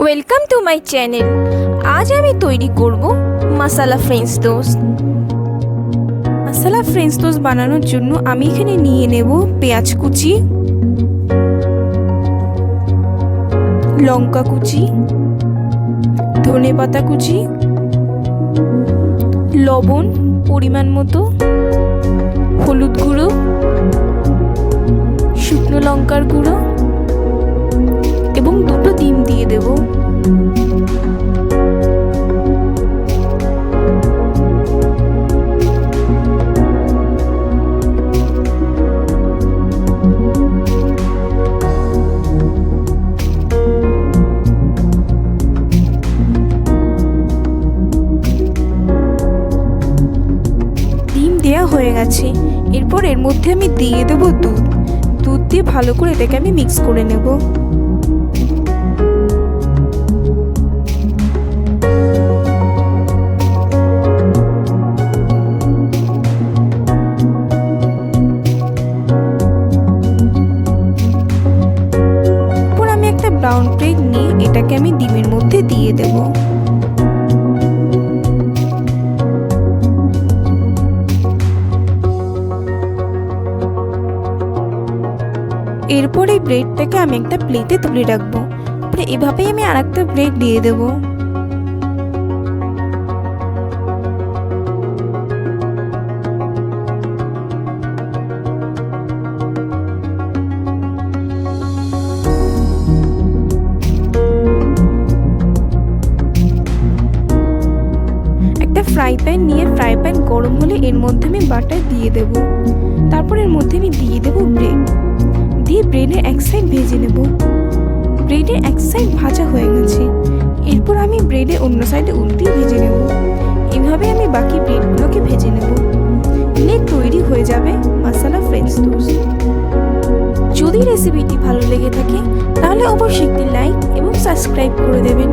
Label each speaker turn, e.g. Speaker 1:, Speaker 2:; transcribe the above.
Speaker 1: Welcome to my channel. আজ আমি তৈরি করব মশলা ফ্রেঞ্চ টোস্ট। মশলা ফ্রেঞ্চ টোস্ট বানানোর জন্য আমি এখানে নিয়ে নেব পেঁয়াজ কুচি, লঙ্কা কুচি, ধনেপাতা কুচি, লবণ পরিমাণ মতো, হলুদ গুঁড়ো, শুকনো লঙ্কার গুঁড়ো এবং দুটো ডিম দিয়ে দেব। ডিম দেওয়া হয়ে গেছে। এরপর এর মধ্যে আমি দিয়ে দেব দুধ। দুধ দিয়ে ভালো করে এটাকে আমি মিক্স করে নেব। ব্রাউন ব্রেড নিয়ে এটাকে আমি ডিমের মধ্যে দিয়ে দেব। এরপর এই ব্রেডটাকে আমি একটা প্লেটে তুলে রাখবো। এভাবেই আমি আরেকটা ব্রেড দিয়ে দেব। ফ্রাই প্যান নিয়ে ফ্রাই প্যান গরম হলে এর মধ্যে আমি বাটার দিয়ে দেব। তারপর এর মধ্যে আমি দিয়ে দেব ব্রেড। দিয়ে ব্রেডের এক সাইড ভেজে নেব। ব্রেডের এক সাইড ভাজা হয়ে গেছে। এরপর আমি ব্রেডের অন্য সাইডে উল্টিয়ে ভেজে নেব। এভাবে আমি বাকি ব্রেডগুলোকে ভেজে নেব। নিয়ে তৈরি হয়ে যাবে মশলা ফ্রেঞ্চ টোস্ট। যদি রেসিপিটি ভালো লেগে থাকে তাহলে অবশ্যই একটি লাইক এবং সাবস্ক্রাইব করে দেবেন।